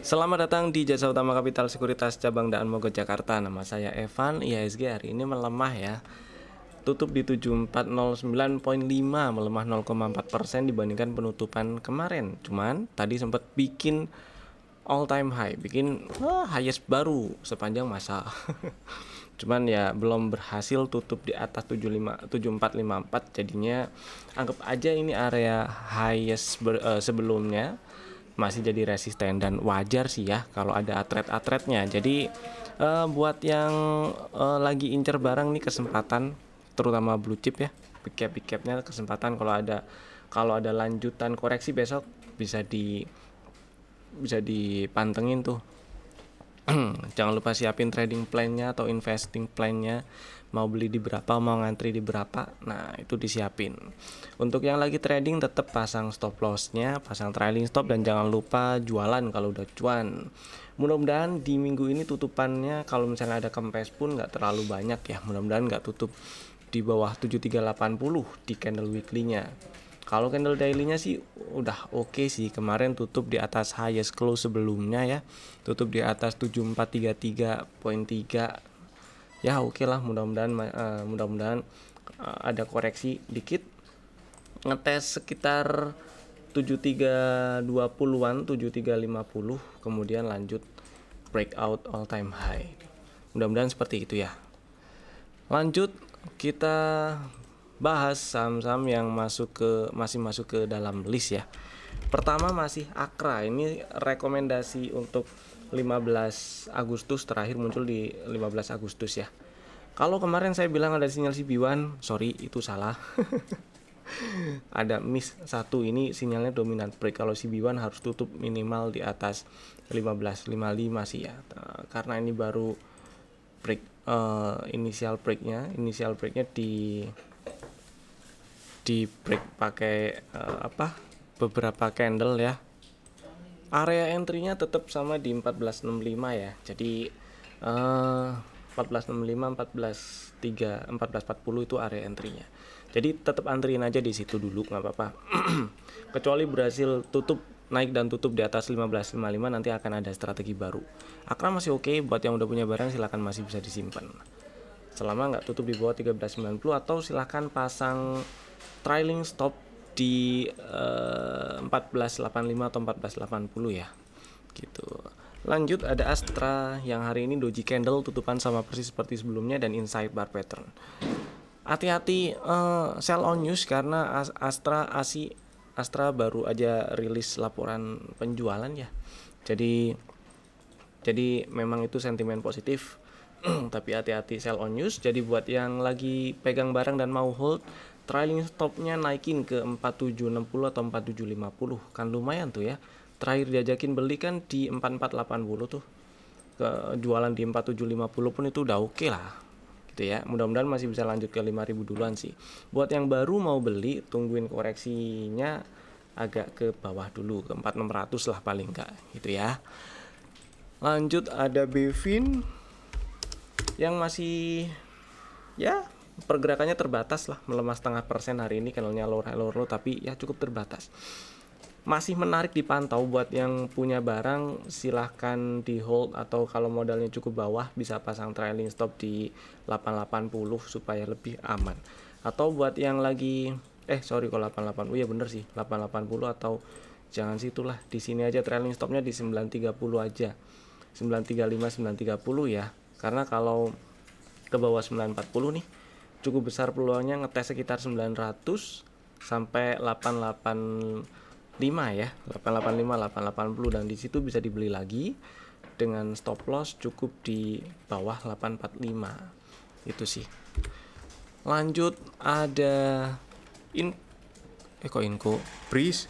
Selamat datang di Jasa Utama Kapital Sekuritas Cabang Daan Mogot Jakarta. Nama saya Evan. IHSG hari ini melemah ya. Tutup di 7409,5, melemah 0,4% dibandingkan penutupan kemarin. Cuman tadi sempat bikin all time high, bikin highest baru sepanjang masa. Cuman ya belum berhasil tutup di atas 7454. Jadinya anggap aja ini area highest sebelumnya masih jadi resisten, dan wajar sih ya kalau ada atlet-atletnya. Jadi buat yang lagi incer barang nih kesempatan, terutama blue chip ya, big capnya kesempatan kalau ada lanjutan koreksi besok bisa dipantengin tuh. Jangan lupa siapin trading plan-nya atau investing plan-nya. Mau beli di berapa, mau ngantri di berapa, nah itu disiapin. Untuk yang lagi trading tetap pasang stop loss-nya, pasang trailing stop, dan jangan lupa jualan kalau udah cuan. Mudah-mudahan di minggu ini tutupannya kalau misalnya ada kempes pun nggak terlalu banyak ya. Mudah-mudahan nggak tutup di bawah 7380 di candle weekly-nya. Kalau candle daily-nya sih udah oke sih. Kemarin tutup di atas highest close sebelumnya ya. Tutup di atas 7433.3. Ya oke lah, mudah-mudahan ada koreksi dikit. Ngetes sekitar 7320-an, 7350, kemudian lanjut breakout all time high. Mudah-mudahan seperti itu ya. Lanjut kita bahas saham-saham yang masih masuk ke dalam list ya. Pertama masih Akra. Ini rekomendasi untuk 15 Agustus, terakhir muncul di 15 Agustus ya. Kalau kemarin saya bilang ada sinyal CB1, sorry itu salah. Ada miss satu, ini sinyalnya dominant break. Kalau CB1 harus tutup minimal di atas 15.55 sih ya. Karena ini baru break, initial breaknya di break pakai beberapa candle ya. Area entry-nya tetap sama di 1465 ya. Jadi 1465, 1440 itu area entry-nya. Jadi tetap antriin aja di situ dulu, nggak apa-apa. Kecuali berhasil tutup naik dan tutup di atas 1555, nanti akan ada strategi baru. Akra masih oke, buat yang udah punya barang silakan masih bisa disimpan. Selama nggak tutup di bawah 1390, atau silakan pasang trailing stop di 1485 atau 1480 ya. Gitu. Lanjut ada Astra yang hari ini doji candle, tutupan sama persis seperti sebelumnya dan inside bar pattern. Hati-hati sell on news karena Astra baru aja rilis laporan penjualan ya. Jadi memang itu sentimen positif. Tapi hati-hati sell on news. Jadi buat yang lagi pegang barang dan mau hold, trailing stopnya naikin ke 4760 atau 4750, kan lumayan tuh ya. Terakhir diajakin beli kan di 4480 tuh, ke jualan di 4750 pun itu udah oke lah gitu ya. Mudah-mudahan masih bisa lanjut ke 5000 duluan sih. Buat yang baru mau beli, tungguin koreksinya agak ke bawah dulu, ke 4600 lah paling enggak gitu ya. Lanjut ada Bevin yang masih ya pergerakannya terbatas lah, melemah 0,5% hari ini, candlenya low tapi ya cukup terbatas. Masih menarik dipantau. Buat yang punya barang silahkan di hold, atau kalau modalnya cukup bawah bisa pasang trailing stop di 880 supaya lebih aman. Atau buat yang lagi kalau 88, ya bener sih 880, atau jangan situlah, di sini aja trailing stopnya di 930 aja, 935 930 ya. Karena kalau ke bawah 940 nih cukup besar peluangnya ngetes sekitar 900 sampai 885 ya, 885 880, dan di situ bisa dibeli lagi dengan stop loss cukup di bawah 845 itu sih. Lanjut ada Breeze.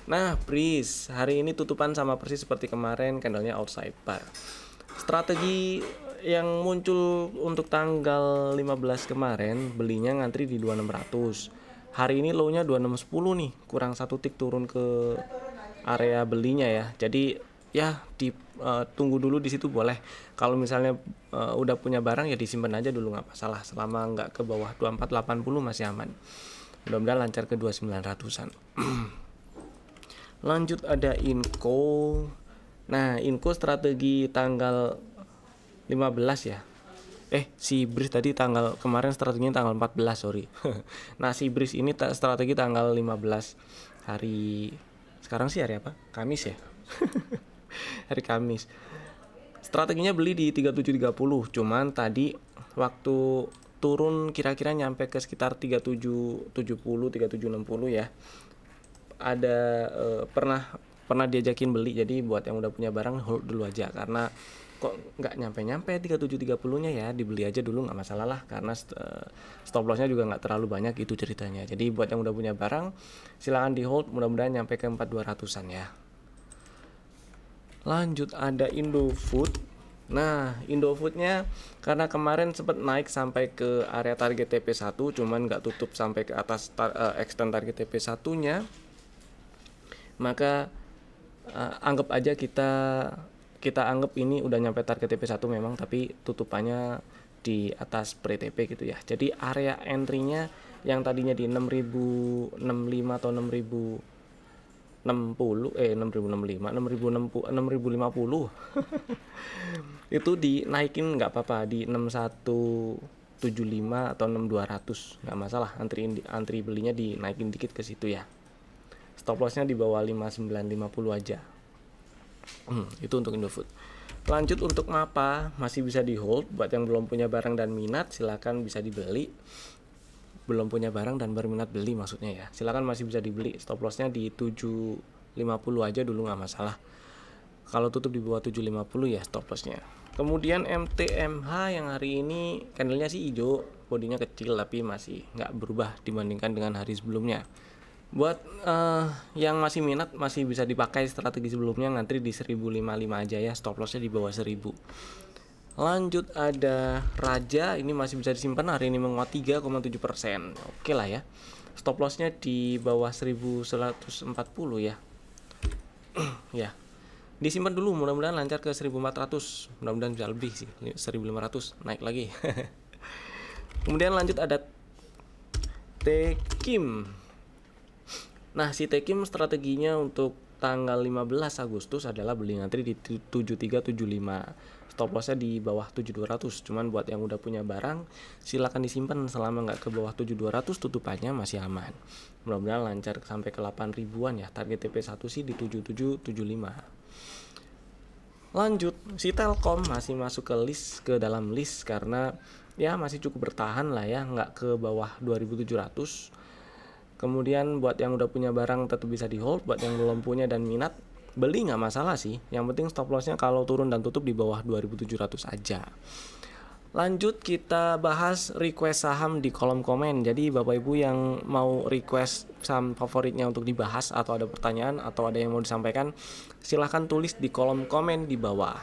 Nah, Breeze hari ini tutupan sama persis seperti kemarin, candlenya outside bar. Strategi yang muncul untuk tanggal 15 kemarin, belinya ngantri di 2600. Hari ini low-nya 2610 nih, kurang satu tik turun ke area belinya ya. Jadi ya tunggu dulu di situ boleh. Kalau misalnya udah punya barang ya disimpan aja dulu, nggak masalah. Selama nggak ke bawah 2480 masih aman. Mudah-mudahan lancar ke 2900-an. Lanjut ada Inco. Nah, Inco strategi tanggal 15 ya. Si Breeze tadi tanggal kemarin strateginya tanggal 14, sorry. Nah, si Breeze ini strategi tanggal 15 hari, sekarang sih hari apa? Kamis ya. Hari Kamis. Strateginya beli di 3730, cuman tadi waktu turun kira-kira nyampe ke sekitar 3770, 3760 ya. Ada pernah diajakin beli, jadi buat yang udah punya barang hold dulu aja, karena kok nggak nyampe 3730 nya ya, dibeli aja dulu nggak masalah lah, karena stop lossnya juga nggak terlalu banyak itu ceritanya. Jadi buat yang udah punya barang silakan di hold, mudah-mudahan nyampe ke 4200-an ya. Lanjut ada Indofood. Nah, Indofoodnya karena kemarin sempat naik sampai ke area target TP1, cuman nggak tutup sampai ke atas extend target TP1 nya, maka anggap aja kita anggap ini udah nyampe target TP1 memang, tapi tutupannya di atas pre-TP gitu ya. Jadi area entry-nya yang tadinya di 6065 atau 6050 itu dinaikin nggak apa-apa, di 6175 atau 6200 nggak masalah, antri belinya dinaikin dikit ke situ ya. Stop lossnya di bawah 5950 aja. Itu untuk Indofood. Lanjut untuk MAPA, masih bisa di hold. Buat yang belum punya barang dan minat silakan bisa dibeli. Belum punya barang dan berminat beli maksudnya ya, silakan masih bisa dibeli. Stop lossnya di 750 aja dulu nggak masalah. Kalau tutup di bawah 750 ya stop lossnya. Kemudian MTMH yang hari ini candlenya sih hijau, bodinya kecil tapi masih nggak berubah dibandingkan dengan hari sebelumnya. Buat yang masih minat masih bisa dipakai strategi sebelumnya, ngantri di 1055 aja ya, stop lossnya di bawah 1000. Lanjut ada Raja, ini masih bisa disimpan, hari ini menguat 3,7%. Oke lah ya. Stop lossnya di bawah 1140 ya. Ya. Disimpan dulu, mudah-mudahan lancar ke 1400. Mudah-mudahan bisa lebih sih, 1500 naik lagi. Kemudian lanjut ada Tekim. Nah, si Tekim strateginya untuk tanggal 15 Agustus adalah beli ngantri di 7375. Stop lossnya di bawah 7200. Cuman buat yang udah punya barang silakan disimpan selama nggak ke bawah 7200, tutupannya masih aman. Mudah-mudahan lancar sampai ke 8000-an ya. Target TP1 sih di 7775. Lanjut, si Telkom masih masuk ke dalam list karena ya masih cukup bertahan lah ya, nggak ke bawah 2700. Kemudian buat yang udah punya barang tetap bisa di hold, buat yang belum punya dan minat beli nggak masalah sih. Yang penting stop lossnya kalau turun dan tutup di bawah 2700 aja. Lanjut kita bahas request saham di kolom komen. Jadi Bapak Ibu yang mau request saham favoritnya untuk dibahas, atau ada pertanyaan atau ada yang mau disampaikan, silahkan tulis di kolom komen di bawah.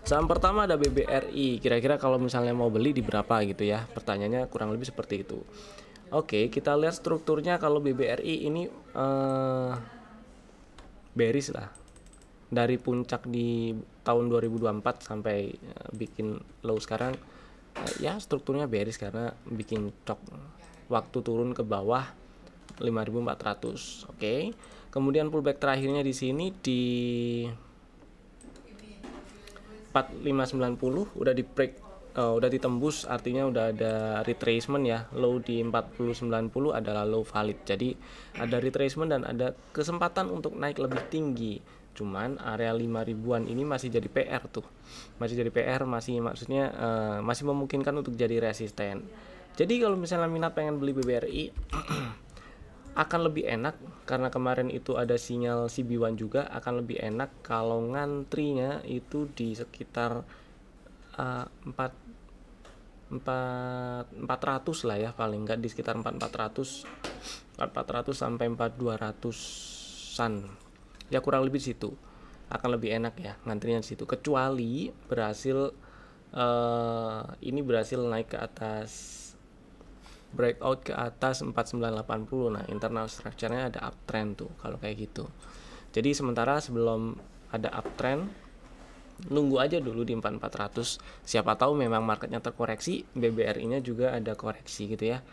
Saham pertama ada BBRI. Kira-kira kalau misalnya mau beli di berapa gitu ya. Pertanyaannya kurang lebih seperti itu. Oke, kita lihat strukturnya. Kalau BBRI ini bearish lah. Dari puncak di tahun 2024 sampai bikin low sekarang, ya strukturnya bearish karena bikin cok waktu turun ke bawah 5400. Oke. Kemudian pullback terakhirnya di sini di 4590 udah di break, udah ditembus, artinya udah ada retracement ya. Low di 4090 adalah low valid, jadi ada retracement dan ada kesempatan untuk naik lebih tinggi. Cuman area 5000-an ini masih jadi PR tuh, masih jadi PR, maksudnya masih memungkinkan untuk jadi resisten. Jadi kalau misalnya minat pengen beli BBRI akan lebih enak karena kemarin itu ada sinyal CB1 juga, akan lebih enak kalau ngantrinya itu di sekitar 400 lah ya, paling enggak di sekitar 4400 sampai 4200-an ya, kurang lebih di situ akan lebih enak ya ngantrinya di situ, kecuali berhasil ini berhasil naik ke atas, breakout ke atas 4980. Nah, internal structure-nya ada uptrend tuh kalau kayak gitu. Jadi sementara sebelum ada uptrend, nunggu aja dulu di 4400. Siapa tahu memang marketnya terkoreksi, BBRI-nya juga ada koreksi gitu ya.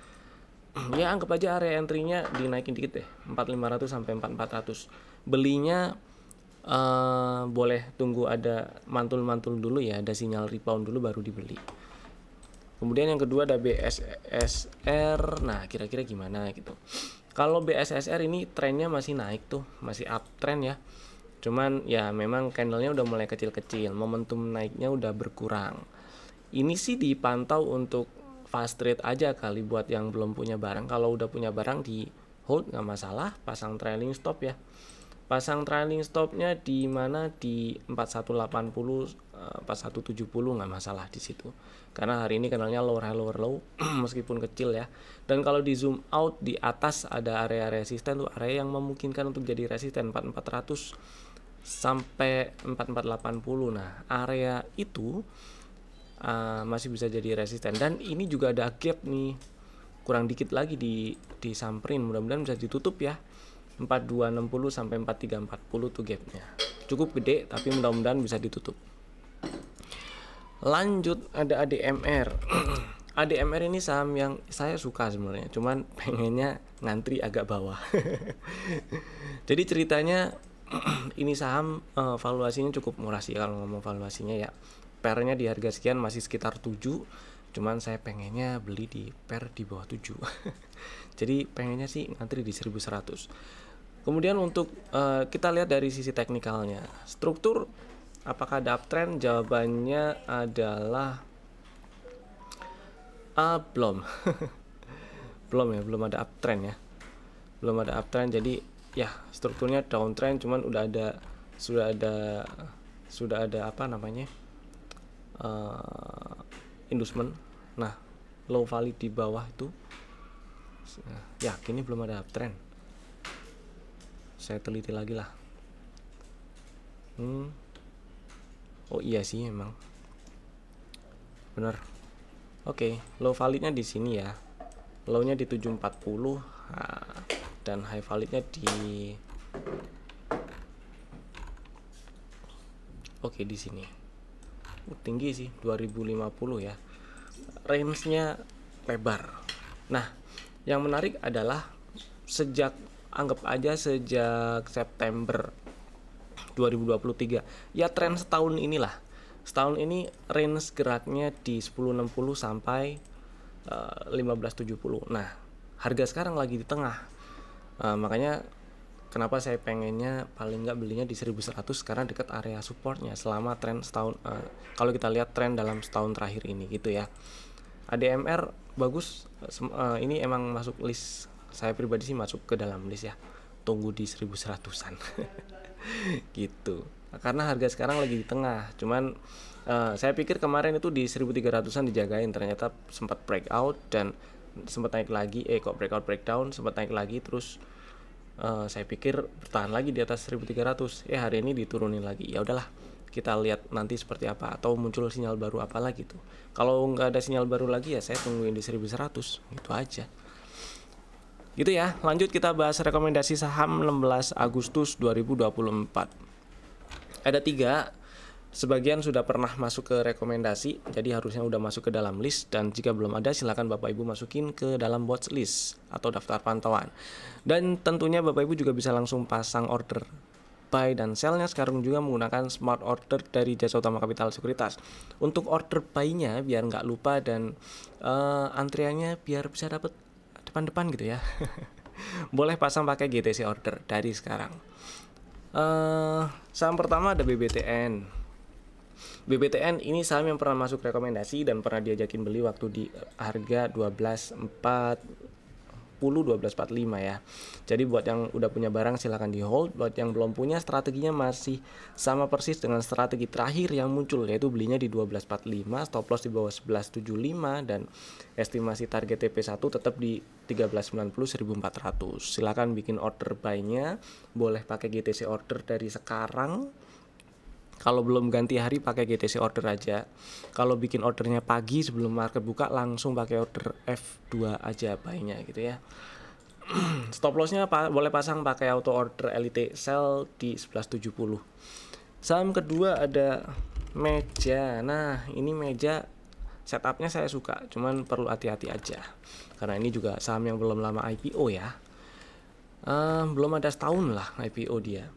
Ya anggap aja area entry-nya dinaikin dikit deh, 4500 sampai 4400. Belinya boleh tunggu ada mantul-mantul dulu ya, ada sinyal rebound dulu baru dibeli. Kemudian yang kedua ada BSSR. Nah, kira-kira gimana gitu. Kalau BSSR ini trennya masih naik tuh, masih uptrend ya. Cuman ya memang candlenya udah mulai kecil-kecil, momentum naiknya udah berkurang. Ini sih dipantau untuk fast trade aja kali buat yang belum punya barang. Kalau udah punya barang di hold nggak masalah, pasang trailing stop ya. Pasang trailing stopnya di mana di 4180 4170 nggak masalah di situ. Karena hari ini kanalnya lower high lower low meskipun kecil ya. Dan kalau di zoom out di atas ada area resisten tuh, area yang memungkinkan untuk jadi resisten 4400 sampai 4480. Nah, area itu masih bisa jadi resisten dan ini juga ada gap nih. Kurang dikit lagi disamperin, mudah-mudahan bisa ditutup ya. 4260 sampai 4340 tuh gapnya. Cukup gede tapi mudah-mudahan bisa ditutup. Lanjut ada ADMR. ADMR ini saham yang saya suka sebenarnya, cuman pengennya ngantri agak bawah. Jadi ceritanya ini saham valuasinya cukup murah sih kalau ngomong valuasinya ya. Pairnya di harga sekian masih sekitar 7. Cuman saya pengennya beli di pair di bawah 7. Jadi pengennya sih ngantri di 1100. Kemudian untuk kita lihat dari sisi teknikalnya, struktur apakah ada uptrend? Jawabannya adalah belum. belum ada uptrend ya. Belum ada uptrend, jadi ya strukturnya downtrend, cuman sudah ada apa namanya? Inducement. Nah, low valid di bawah itu. Ya, kini belum ada uptrend. Saya teliti lagi lah. Oh iya sih emang. Benar. Oke, low validnya di sini ya. Low-nya di 740 dan high validnya di di sini. Tinggi sih 2050 ya. Range-nya lebar. Nah, yang menarik adalah anggap aja sejak September 2023 ya, tren setahun inilah. Setahun ini range geraknya di 1060 sampai 1570. Nah, harga sekarang lagi di tengah. Makanya kenapa saya pengennya paling nggak belinya di 1100 karena dekat area supportnya selama tren setahun. Kalau kita lihat tren dalam setahun terakhir ini gitu ya. ADMR bagus, ini emang masuk list. Saya pribadi sih masuk ke dalam list ya. Tunggu di 1100-an. Gitu. Karena harga sekarang lagi di tengah. Cuman saya pikir kemarin itu di 1300-an dijagain, ternyata sempat breakout dan sempat naik lagi. Kok breakout sempat naik lagi, terus saya pikir bertahan lagi di atas 1300. Hari ini diturunin lagi. Ya udahlah, kita lihat nanti seperti apa, atau muncul sinyal baru apa lagi tuh. Kalau nggak ada sinyal baru lagi ya saya tungguin di 1100. Gitu aja. Gitu ya. Lanjut kita bahas rekomendasi saham 16 Agustus 2024. Ada 3. Sebagian sudah pernah masuk ke rekomendasi, jadi harusnya udah masuk ke dalam list, dan jika belum ada silakan Bapak Ibu masukin ke dalam watch list atau daftar pantauan. Dan tentunya Bapak Ibu juga bisa langsung pasang order buy dan sell-nya sekarang juga menggunakan smart order dari Jasa Utama Kapital Sekuritas. Untuk order buy-nya biar nggak lupa dan antriannya biar bisa dapat depan-depan gitu ya. Boleh pasang pakai GTC order dari sekarang. Saham pertama ada BBTN. BBTN ini saham yang pernah masuk rekomendasi dan pernah diajakin beli waktu di harga 12.45 ya. Jadi buat yang udah punya barang silakan di hold, buat yang belum punya strateginya masih sama persis dengan strategi terakhir yang muncul, yaitu belinya di 12.45, stop loss di bawah 11.75 dan estimasi target TP1 tetap di 13.90 1.400. Silakan bikin order buy-nya, boleh pakai GTC order dari sekarang. Kalau belum ganti hari pakai GTC order aja. Kalau bikin ordernya pagi sebelum market buka langsung pakai order F2 aja buy-nya gitu ya. Stop loss-nya boleh pasang pakai auto order Elite Sell di 1170. Saham kedua ada Meja. Nah, ini Meja Setupnya saya suka, cuman perlu hati-hati aja karena ini juga saham yang belum lama IPO ya. Belum ada setahun lah IPO dia.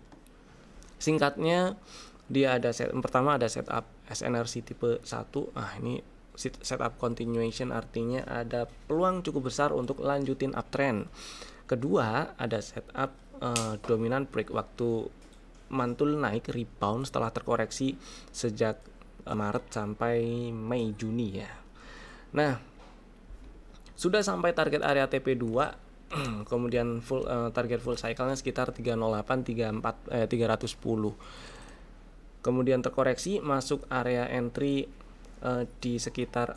Singkatnya dia ada pertama ada setup SNRC tipe 1. Ini setup continuation, artinya ada peluang cukup besar untuk lanjutin uptrend. Kedua ada setup dominan break, waktu mantul naik rebound setelah terkoreksi sejak Maret sampai Mei Juni ya. Nah, sudah sampai target area TP2, kemudian target full cycle-nya sekitar 308 310. Kemudian terkoreksi masuk area entry di sekitar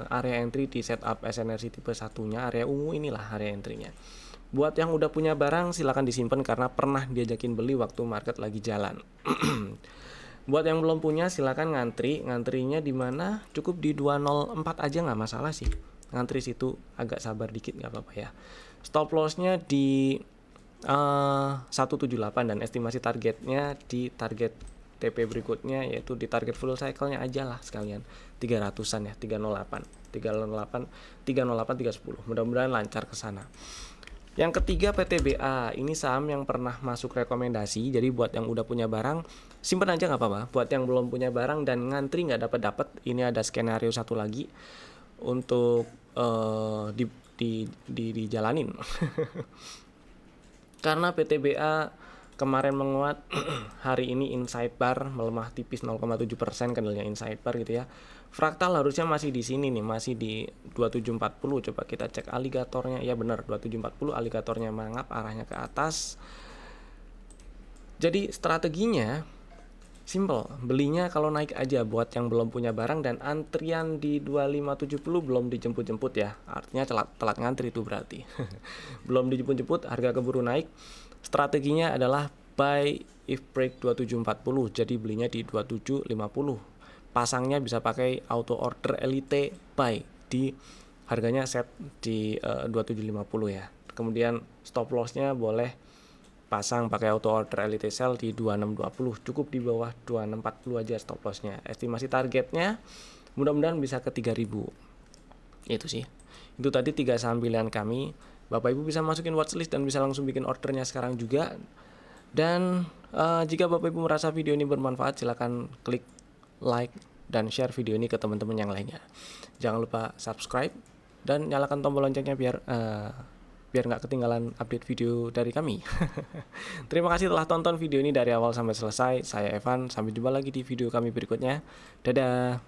area entry di setup SNRC tipe 1-nya, area ungu inilah area entry-nya. Buat yang udah punya barang silakan disimpan karena pernah diajakin beli waktu market lagi jalan. Buat yang belum punya silakan ngantrinya di mana, cukup di 204 aja nggak masalah sih. Ngantri situ agak sabar dikit nggak apa-apa ya. Stop loss-nya di 178 dan estimasi targetnya di target TP berikutnya, yaitu di target full cycle-nya aja lah sekalian 300-an ya, 308 310. Mudah-mudahan lancar ke sana. Yang ketiga PTBA, ini saham yang pernah masuk rekomendasi. Jadi buat yang udah punya barang simpen aja nggak apa-apa. Buat yang belum punya barang dan ngantri nggak dapat, ini ada skenario satu lagi untuk dijalanin. Karena PTBA kemarin menguat, hari ini inside bar melemah tipis 0,7% candlenya inside bar gitu ya. Fraktal harusnya masih di sini nih, masih di 2740. Coba kita cek aligatornya. Ya benar, 2740 aligatornya mangap arahnya ke atas. Jadi strateginya simple, belinya kalau naik aja buat yang belum punya barang, dan antrian di 2570 belum dijemput-jemput ya. Artinya telat ngantri itu berarti. Belum dijemput-jemput, harga keburu naik. Strateginya adalah buy if break 2740. Jadi belinya di 2750. Pasangnya bisa pakai auto order elite buy di harganya set di 2750 ya. Kemudian stop lossnya boleh pasang pakai auto order elite sell di 2620, cukup di bawah 2640 aja stop lossnya. Estimasi targetnya mudah-mudahan bisa ke 3000. Itu sih, itu tadi 3 saham pilihan kami. Bapak Ibu bisa masukin watchlist dan bisa langsung bikin ordernya sekarang juga. Dan jika Bapak Ibu merasa video ini bermanfaat, silahkan klik like dan share video ini ke teman-teman yang lainnya. Jangan lupa subscribe dan nyalakan tombol loncengnya biar nggak ketinggalan update video dari kami. Terima kasih telah tonton video ini dari awal sampai selesai. Saya Evan, sampai jumpa lagi di video kami berikutnya. Dadah.